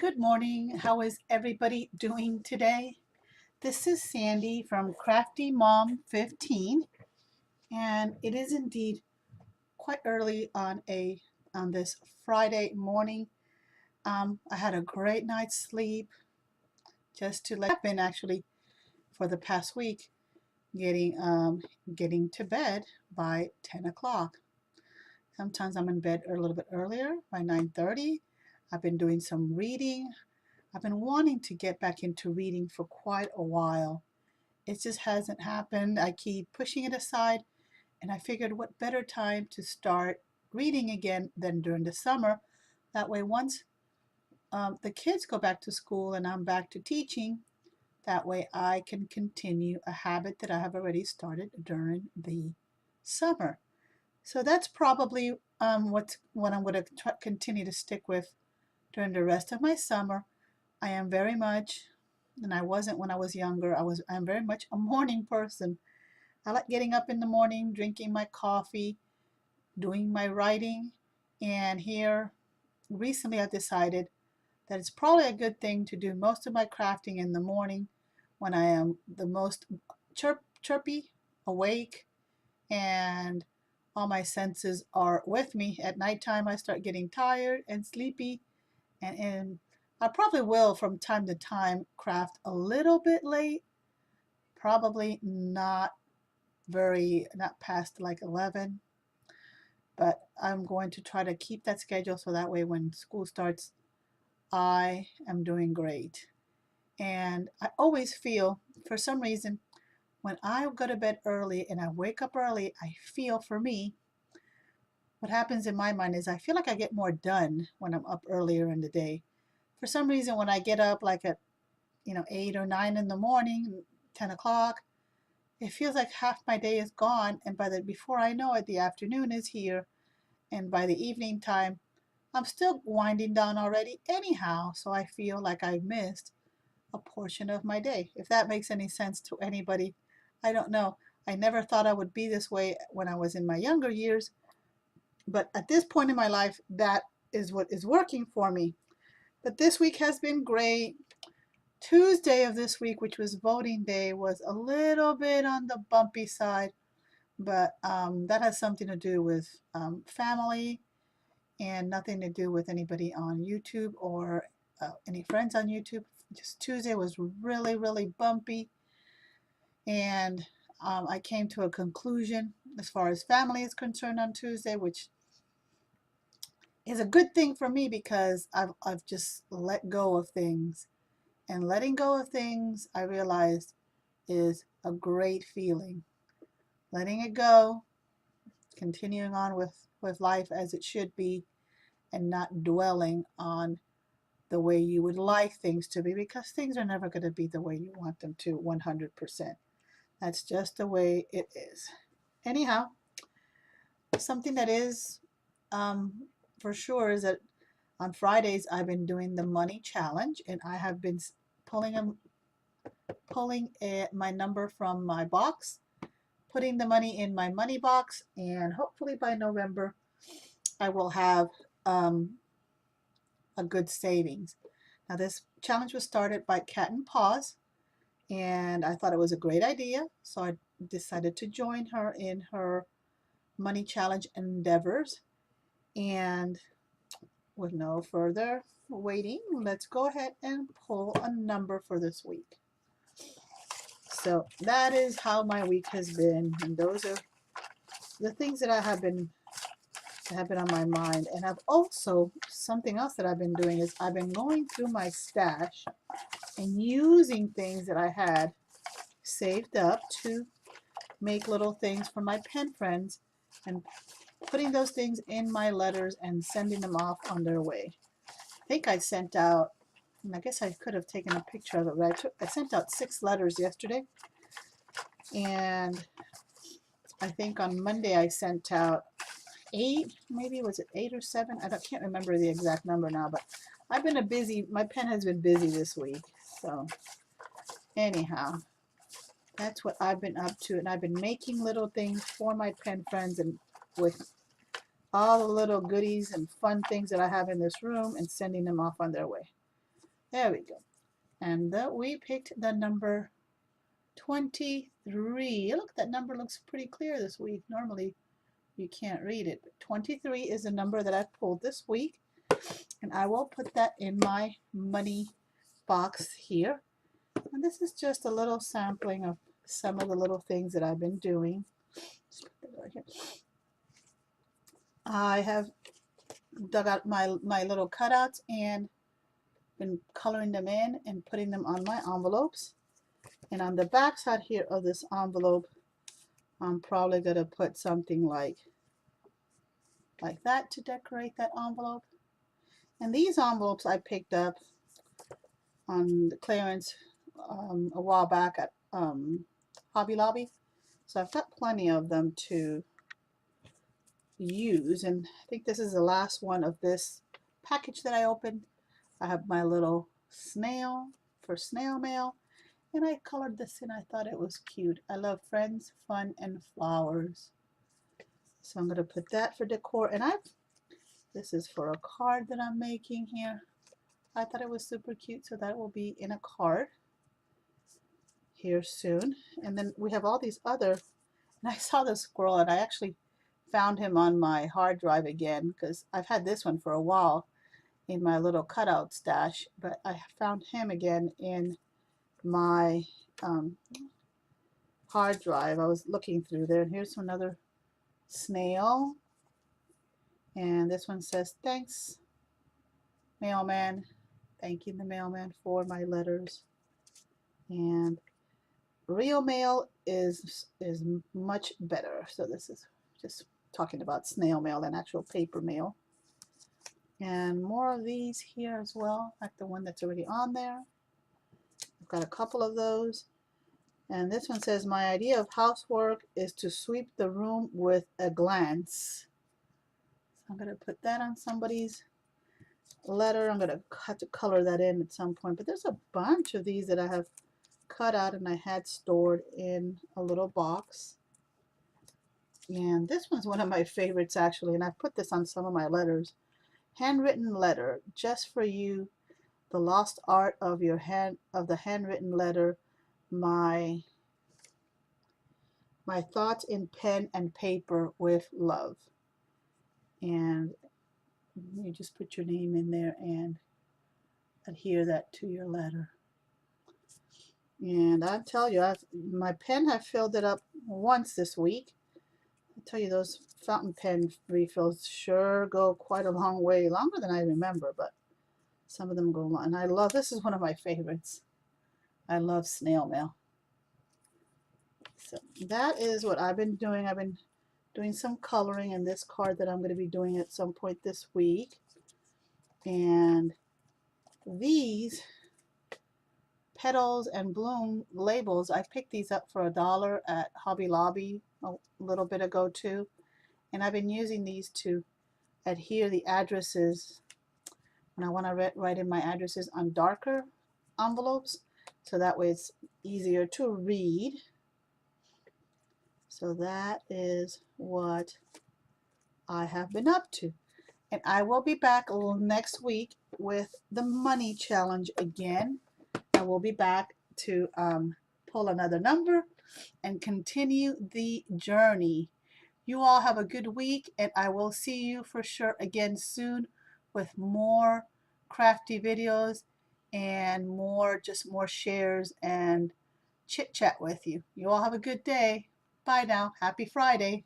Good morning. How is everybody doing today? This is Sandy from Crafty Mom 15, and it is indeed quite early on this Friday morning. I had a great night's sleep. Just to let I've been actually for the past week getting to bed by 10 o'clock. Sometimes I'm in bed a little bit earlier by 9:30. I've been doing some reading. I've been wanting to get back into reading for quite a while. It just hasn't happened. I keep pushing it aside, and I figured what better time to start reading again than during the summer. That way, once the kids go back to school and I'm back to teaching, that way I can continue a habit that I have already started during the summer. So that's probably what I'm going to continue to stick with during the rest of my summer. I am very much, and I wasn't when I was younger, I'm very much a morning person. I like getting up in the morning, drinking my coffee, doing my writing, and here recently I've decided that it's probably a good thing to do most of my crafting in the morning when I am the most chirpy, awake, and all my senses are with me. At nighttime, I start getting tired and sleepy, and I probably will from time to time craft a little bit late, probably not past like 11, but I'm going to try to keep that schedule so that way when school starts, I am doing great. And I always feel, for some reason, when I go to bed early and I wake up early, I feel for me, what happens in my mind is I feel like I get more done when I'm up earlier in the day. For some reason, when I get up like at 8 or 9 in the morning, 10 o'clock, it feels like half my day is gone, and before I know it, the afternoon is here, and by the evening time, I'm still winding down already anyhow, so I feel like I missed a portion of my day. If that makes any sense to anybody, I don't know. I never thought I would be this way when I was in my younger years, but at this point in my life, that is what is working for me. But this week has been great. Tuesday of this week, which was voting day, was a little bit on the bumpy side, but that has something to do with family and nothing to do with anybody on YouTube or any friends on YouTube. Just Tuesday was really, really bumpy, and I came to a conclusion as far as family is concerned on Tuesday, which is a good thing for me because I've just let go of things. And letting go of things, I realized, is a great feeling. Letting it go, continuing on with life as it should be, and not dwelling on the way you would like things to be because things are never going to be the way you want them to 100%. That's just the way it is. Anyhow, something that is um, for sure is that on Fridays I've been doing the money challenge and I have been pulling a, my number from my box, putting the money in my money box, and hopefully by November I will have um, a good savings. Now this challenge was started by Cat and Paws, and I thought it was a great idea, so I decided to join her in her money challenge endeavors. And with no further waiting, let's go ahead and pull a number for this week. So that is how my week has been, and those are the things that have been on my mind. And I've also, something else that I've been doing is I've been going through my stash and using things that I had saved up to make little things for my pen friends and putting those things in my letters and sending them off on their way. I think I sent out, and I guess I could have taken a picture of it, but I sent out 6 letters yesterday, and I think on Monday I sent out 8, maybe was it 8 or 7? Can't remember the exact number now, but I've been my pen has been busy this week. So anyhow, that's what I've been up to, and I've been making little things for my pen friends and with all the little goodies and fun things that I have in this room and sending them off on their way. There we go. And we picked the number 23. Look, that number looks pretty clear this week. Normally you can't read it, but 23 is the number that I pulled this week. And I will put that in my money box here. And this is just a little sampling of some of the little things that I've been doing. I have dug out my little cutouts and been coloring them in and putting them on my envelopes. And on the back side here of this envelope, I'm probably going to put something like that to decorate that envelope. And these envelopes I picked up on the clearance a while back at Hobby Lobby. So I've got plenty of them to use, and I think this is the last one of this package that I opened. I have my little snail for snail mail, and I colored this in. I thought it was cute. I love friends, fun, and flowers. So I'm going to put that for decor, and this is for a card that I'm making here. I thought it was super cute, so that will be in a card here soon. And then we have all these other, and I saw the squirrel, and I actually found him on my hard drive again because I've had this one for a while in my little cutout stash, but I found him again in my hard drive. I was looking through there, and here's another snail, and this one says, "Thanks, mailman." Thanking the mailman for my letters. And real mail is much better. So this is just talking about snail mail and actual paper mail. And more of these here as well, like the one that's already on there. I've got a couple of those. And this one says, "My idea of housework is to sweep the room with a glance." So I'm going to put that on somebody's letter. I'm going to have to color that in at some point. But there's a bunch of these that I have cut out and I had stored in a little box. And this one's one of my favorites actually, and I put this on some of my letters. Handwritten letter, just for you, the lost art of the handwritten letter, my thoughts in pen and paper with love. And you just put your name in there and adhere that to your letter. And I tell you, my pen, I filled it up once this week. I tell you, those fountain pen refills sure go quite a long way, longer than I remember, but some of them go long. And I love, this is one of my favorites. I love snail mail. So that is what I've been doing. I've been doing some coloring in this card that I'm going to be doing at some point this week. And these petals and bloom labels, I picked these up for $1 at Hobby Lobby a little bit ago too. And I've been using these to adhere the addresses when I want to write in my addresses on darker envelopes, so that way it's easier to read. So that is what I have been up to. And I will be back next week with the money challenge again. I will be back to pull another number and continue the journey. You all have a good week, and I will see you for sure again soon with more crafty videos and more shares and chit chat with you. You all have a good day. Bye now. Happy Friday.